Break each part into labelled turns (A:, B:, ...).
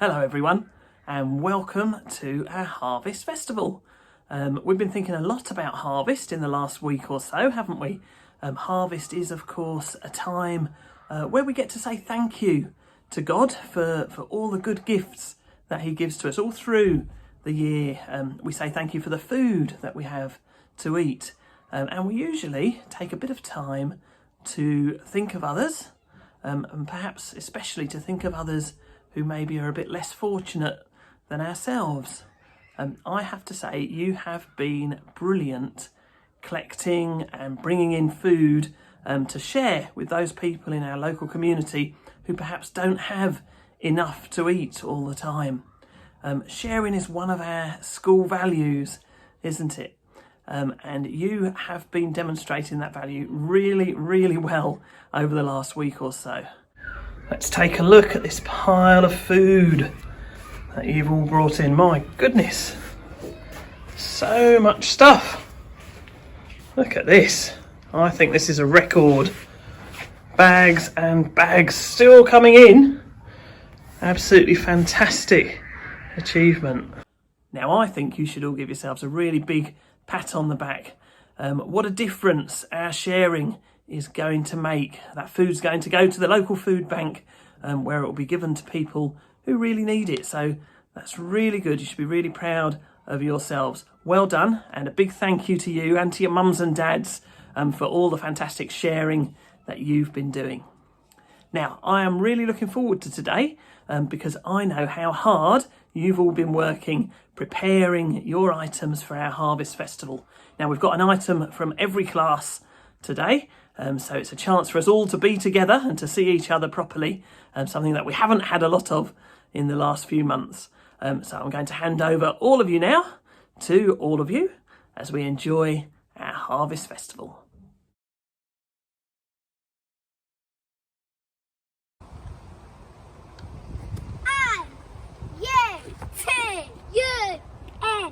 A: Hello everyone and welcome to our Harvest Festival. We've been thinking a lot about harvest in the last week or so, haven't we? Harvest is of course a time where we get to say thank you to God for all the good gifts that he gives to us all through the year. We say thank you for the food that we have to eat, and we usually take a bit of time to think of others, and perhaps especially to think of others who maybe are a bit less fortunate than ourselves. I have to say, you have been brilliant collecting and bringing in food to share with those people in our local community who perhaps don't have enough to eat all the time. Sharing is one of our school values, isn't it? And you have been demonstrating that value really well over the last week or so. Let's take a look at this pile of food that you've all brought in. My goodness, so much stuff. Look at this. I think this is a record. Bags and bags still coming in. Absolutely fantastic achievement. Now I think you should all give yourselves a really big pat on the back. What a difference our sharing is going to make. That food's going to go to the local food bank where it will be given to people who really need it. So that's really good. You should be really proud of yourselves. Well done, and a big thank you to you and to your mums and dads for all the fantastic sharing that you've been doing. Now, I am really looking forward to today because I know how hard you've all been working preparing your items for our Harvest Festival. Now, we've got an item from every class today, so it's a chance for us all to be together and to see each other properly, something that we haven't had a lot of in the last few months. So I'm going to hand over all of you now to all of you as we enjoy our Harvest Festival.
B: I-U-T-U-N-N.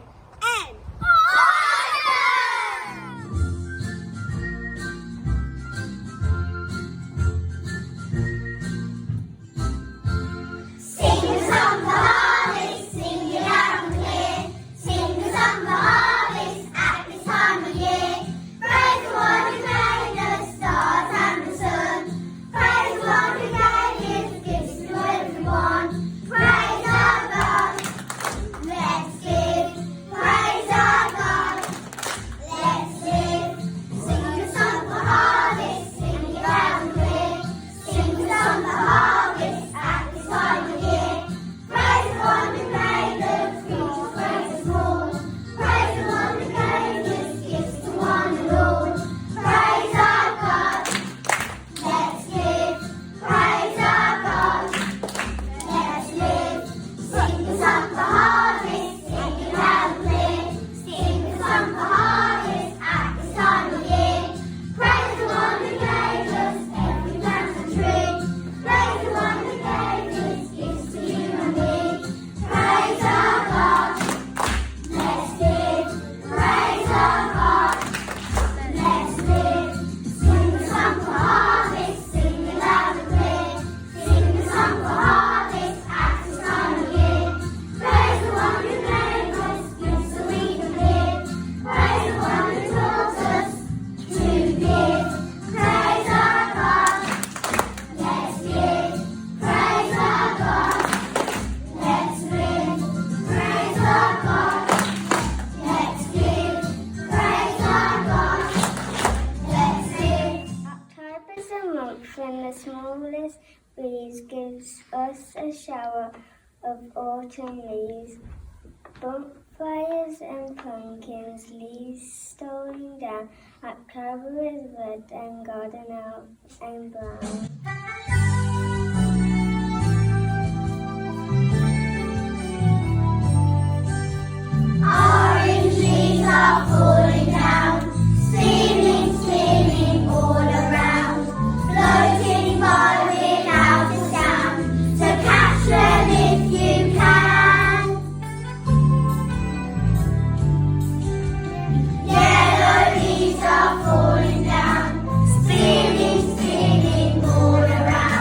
C: When the smallest breeze gives us a shower of autumn leaves, bonfires and pumpkins, leaves storing down, October is red and golden out and brown.
B: Orange leaves are falling down, streaming, streaming all around, floating by without a sound, so catch them if you can. Yellow leaves are falling down, streaming, streaming all around.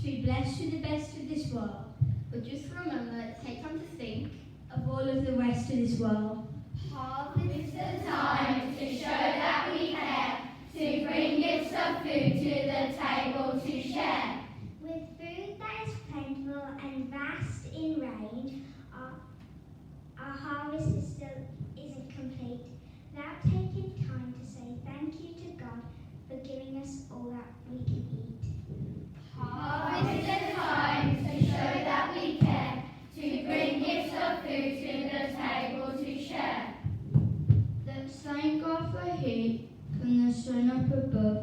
D: to be blessed with the best of this world, but just for a moment, take time to think of all of the rest of this world.
B: Harvest is the time to show that we care, to bring gifts of food to the table to share.
C: With food that is plentiful and vast in range, our harvest isn't complete without taking time to say thank you to God for giving us all that we can eat.
B: Harvest is the time to show that we care, to bring gifts of food to the table to share.
D: Thank God for heat from the sun up above,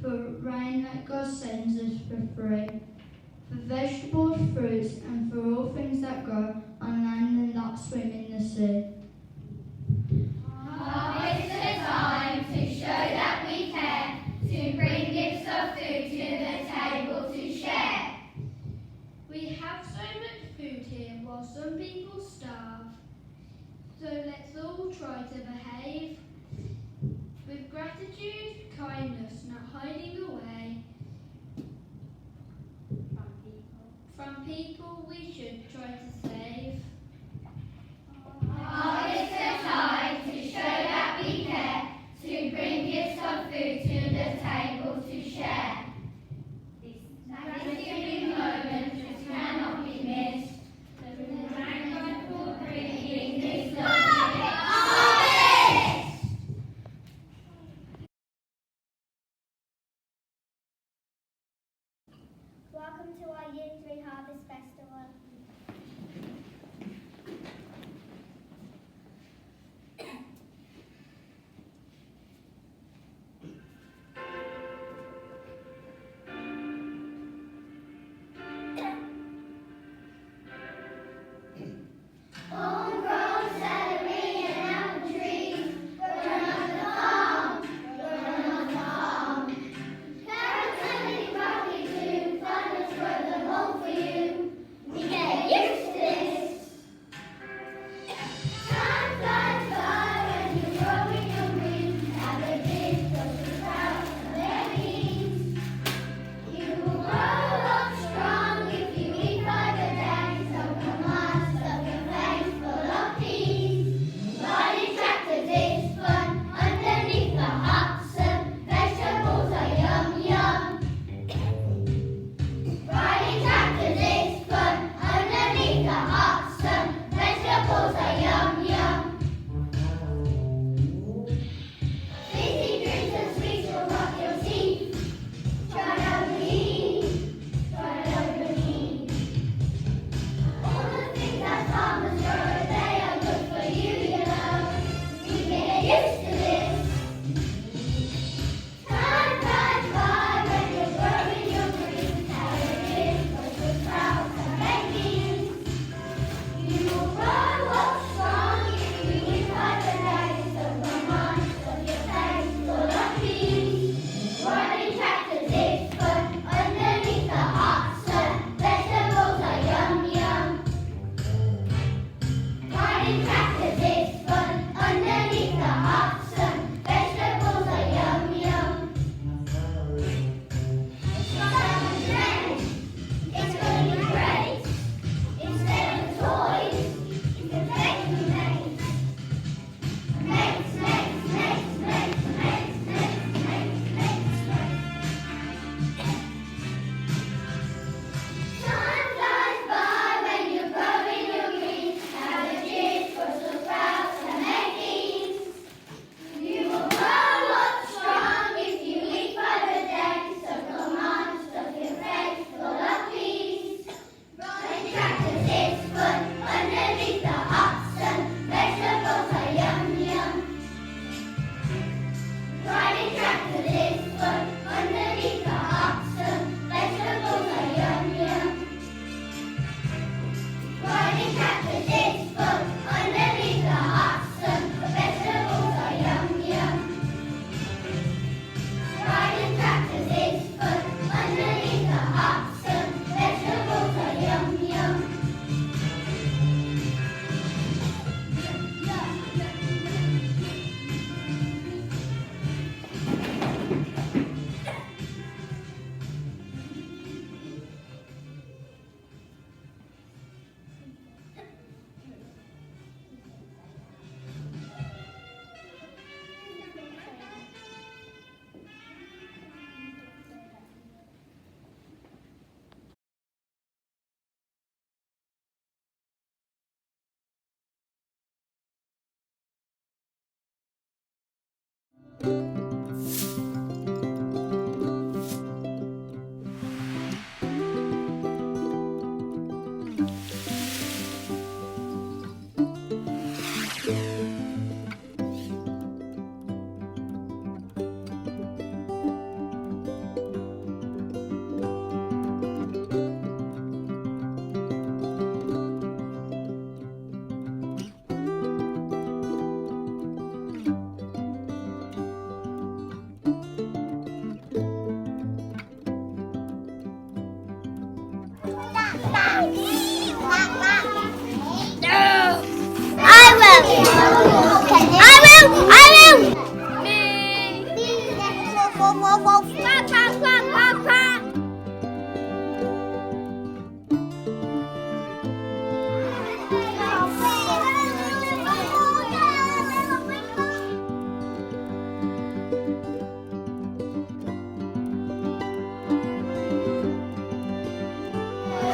D: for rain that God sends us for free, for vegetables, fruits, and for all things that grow on land and that swim in the sea.
B: Harvest is the time to show that we care, to bring gifts of food to the table to share.
D: We have so much food here while some people starve, so let's all try to behave with gratitude, kindness, not hiding away from people we should try to save.
B: Harvest is the time to show that we care, to bring gifts of food to the table to share. This Thanksgiving moment just cannot be missed. Thank God for bringing this lovely harvest!
C: Welcome to our Year 3 Harvest Festival.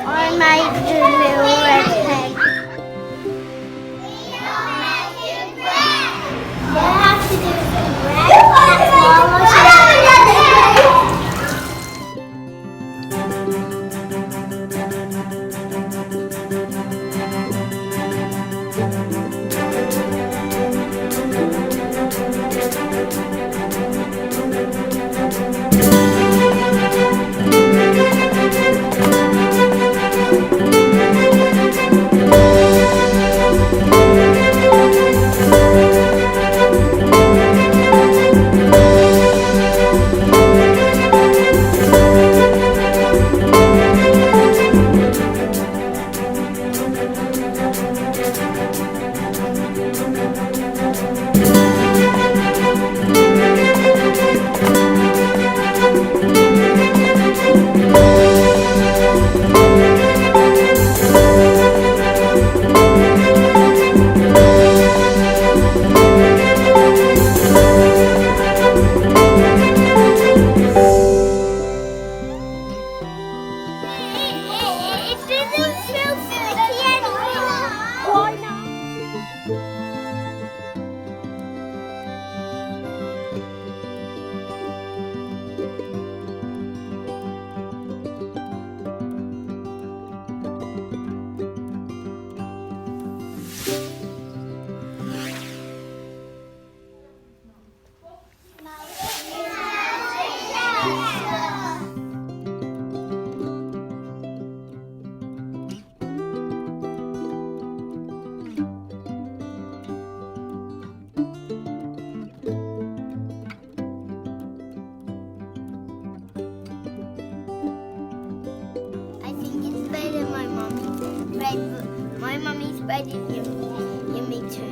C: I made the little red pig. You have to do some bread. That's Mama's My mummy's bread is yummy too.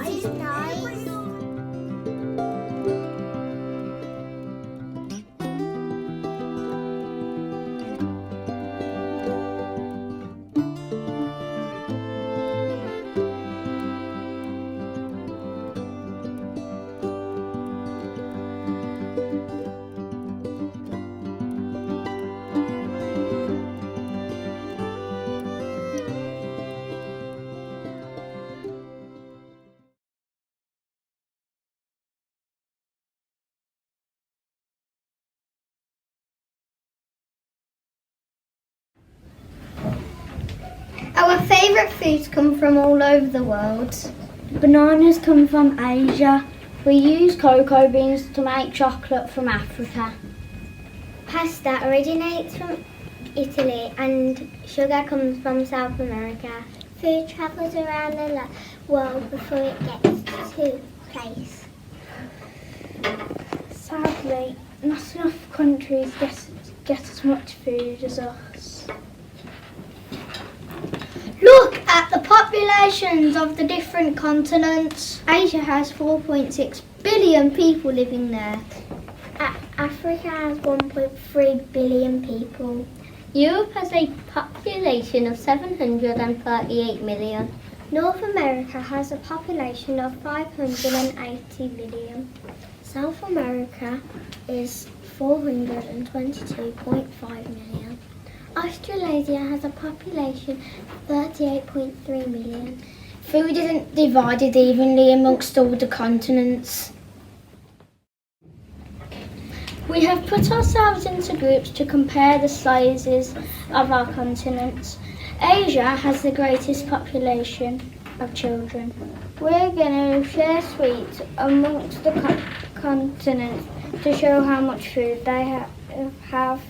C: It's nice. Our favourite foods come from all over the world.
E: Bananas come from Asia. We use cocoa beans to make chocolate from Africa.
C: Pasta originates from Italy and sugar comes from South America. Food travels around the world before it gets to place.
E: Sadly, not enough countries get as much food as us.
C: Look at the populations of the different continents. Asia has 4.6 billion people living there. Africa has 1.3 billion people.
F: Europe has a population of 738 million.
C: North America has a population of 580 million. South America is 422.5 million. Australasia has a population of 38.3 million.
E: Food isn't divided evenly amongst all the continents. We have put ourselves into groups to compare the sizes of our continents. Asia has the greatest population of children. We're going to share sweets amongst the continents to show how much food they have.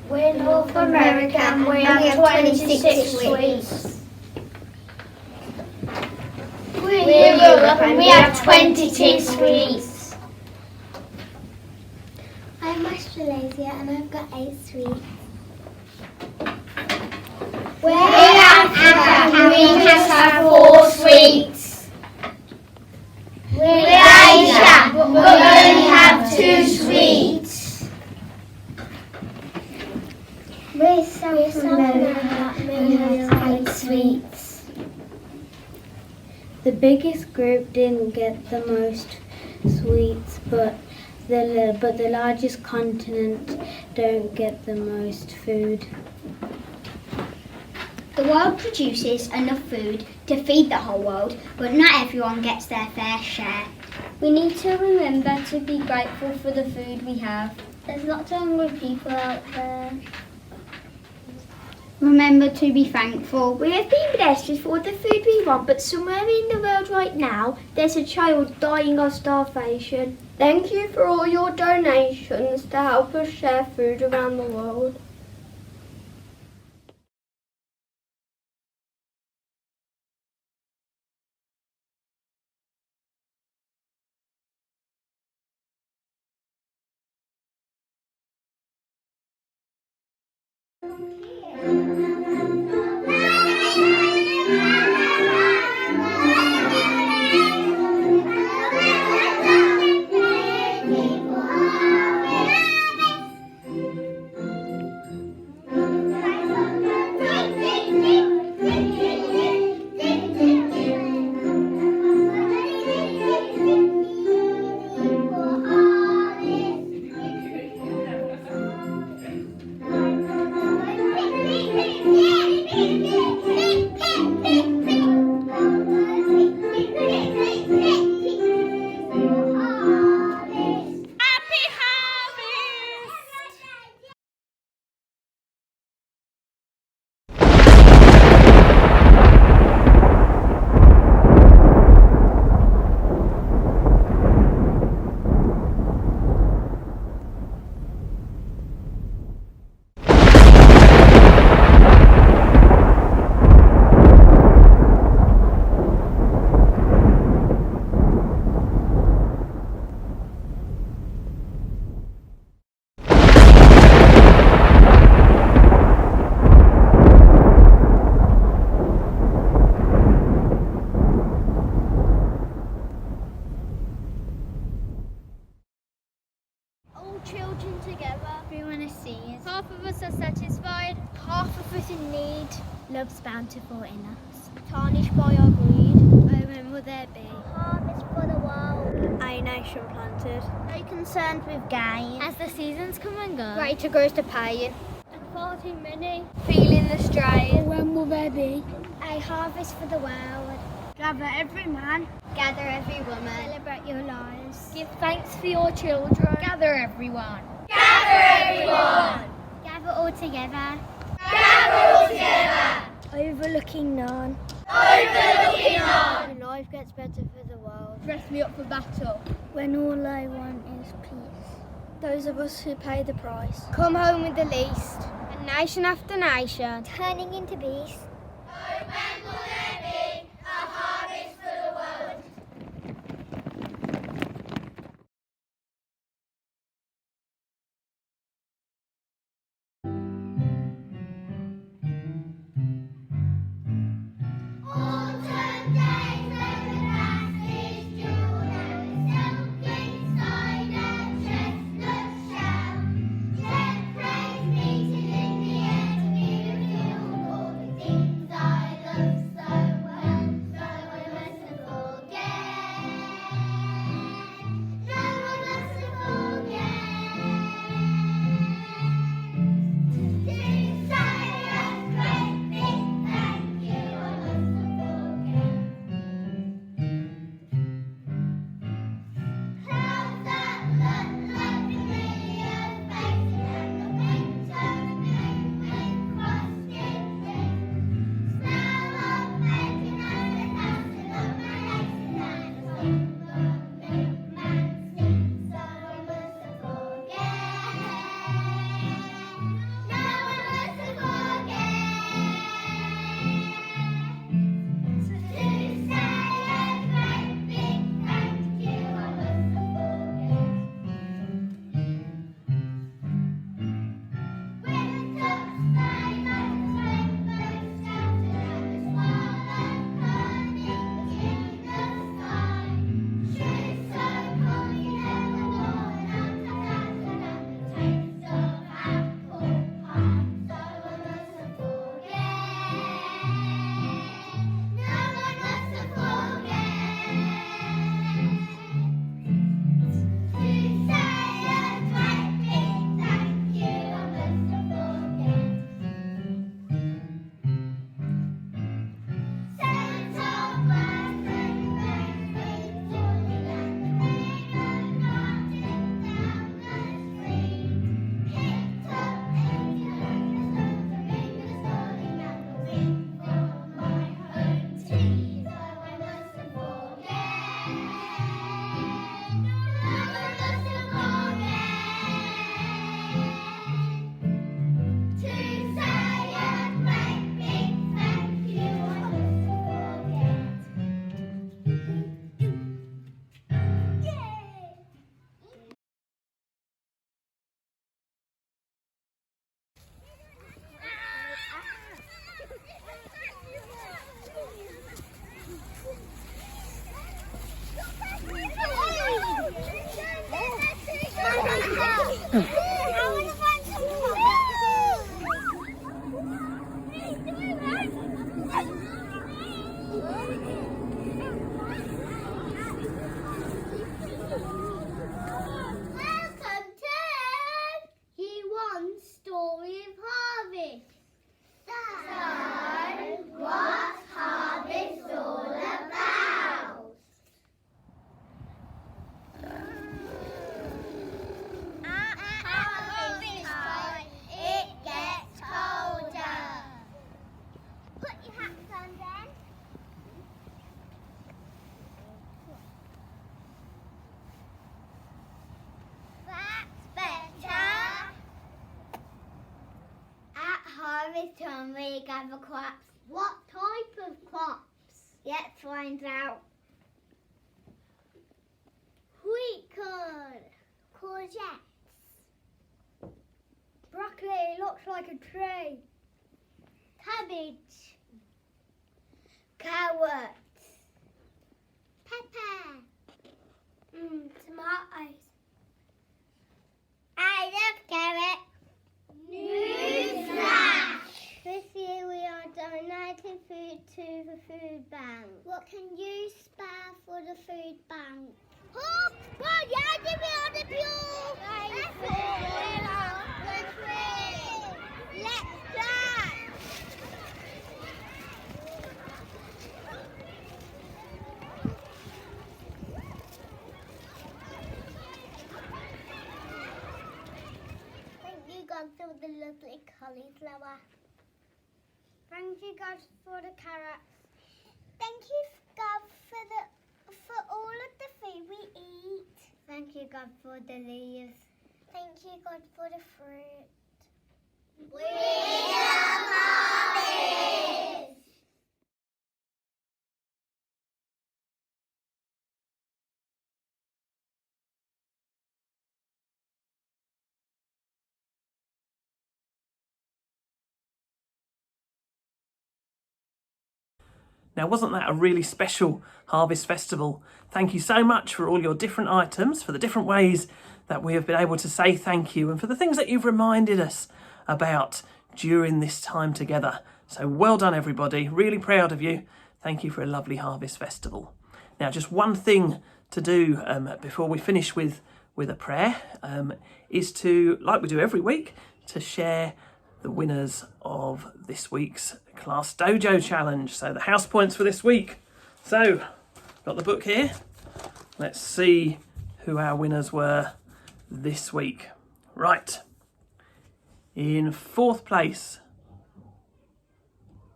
C: We're North America and we have 26 sweets.
E: We're Europe and we have 22 sweets.
C: I'm Australasia and I've got 8 sweets.
E: We're Africa and we just have 4 sweets. We're Asia but we only have 2 sweets.
C: We're South America and we have 8 sweets.
E: The biggest group didn't get the most sweets, but the largest continent don't get the most food.
F: The world produces enough food to feed the whole world, but not everyone gets their fair share.
C: We need to remember to be grateful for the food we have. There's lots of hungry people out there.
F: Remember to be thankful.
C: We have been blessed with all the food we want, but somewhere in the world right now, there's a child dying of starvation.
G: Thank you for all your donations to help us share food around the world.
C: Children together,
F: Everyone is seen.
C: half of us are satisfied, half of us in need. Love's bountiful in us, tarnished by our greed. Oh, when will there be harvest for the world?
G: A nation planted.
C: Very concerned with gain,
F: As the seasons come and go,
G: Greater goes to paying.
C: and far too many.
G: Feeling the strain.
E: When will there be?
C: A harvest for the world.
G: Gather every man.
F: gather every woman.
C: Celebrate your lives.
G: Give thanks for your children. Gather everyone.
C: Gather all together. Overlooking none.
G: When life gets better for the world.
C: Dress me up for battle.
E: When all I want is peace.
G: Those of us who pay the price.
C: Come home with the least. And nation after nation,
E: Turning into beasts.
B: Autumn days when the grass is jeweled and the silk inside a chestnut shell. Check praise meeting in the air to be revealed all the things harvest time we gather crops. What type of crops? Let's find out. Wheat corn. Courgettes. Broccoli looks like a tree. Cabbage. Carrots. Pepper. Tomatoes. I love carrot. Newsflash! This year we are donating food to the food bank. What can you spare for the food bank? Oh, well, yeah, give me on the pew! Let's fly! Thank you, God, for the lovely cauliflower. Thank you, God, for the carrots. Thank you, God, for all of the food we eat. Thank you, God, for the leaves. Thank you, God, for the fruit. We love harvest!
A: Now, wasn't that a really special Harvest Festival? Thank you so much for all your different items, for the different ways that we have been able to say thank you, and for the things that you've reminded us about during this time together. So well done, everybody. Really proud of you. Thank you for a lovely Harvest Festival. Now, just one thing to do before we finish with a prayer is to, like we do every week, to share the winners of this week's Class Dojo Challenge. So the house points for this week. So, got the book here. Let's see who our winners were this week. Right. In 4th place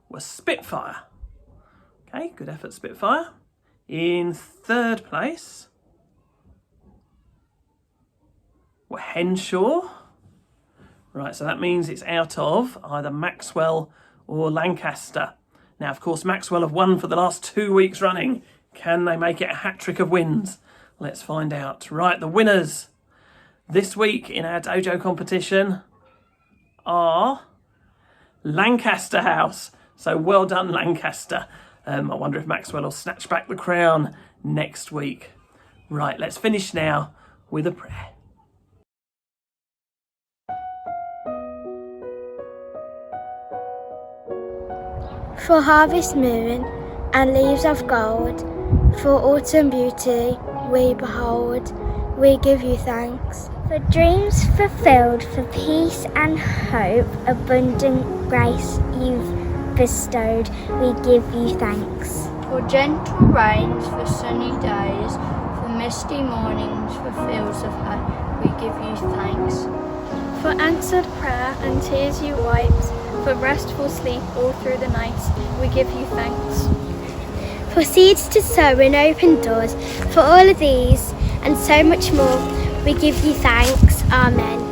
A: was Spitfire. Okay, good effort, Spitfire. In 3rd place were Henshaw. Right, so that means it's out of either Maxwell or Lancaster. Now, of course, Maxwell have won for the last 2 weeks running. Can they make it a hat-trick of wins? Let's find out. Right, the winners this week in our dojo competition are Lancaster House. So well done, Lancaster. I wonder if Maxwell will snatch back the crown next week. Right, let's finish now with a prayer.
E: For harvest moon and leaves of gold, for autumn beauty we behold, we give you thanks. For dreams fulfilled, for peace and hope, abundant grace you've bestowed, we give you thanks.
D: For gentle rains, for sunny days, for misty mornings, for fields of hay, we give you thanks.
H: For answered prayer and tears you wiped, for restful sleep all through the night, we give you thanks.
E: For seeds to sow and open doors, for all of these and so much more, we give you thanks. Amen.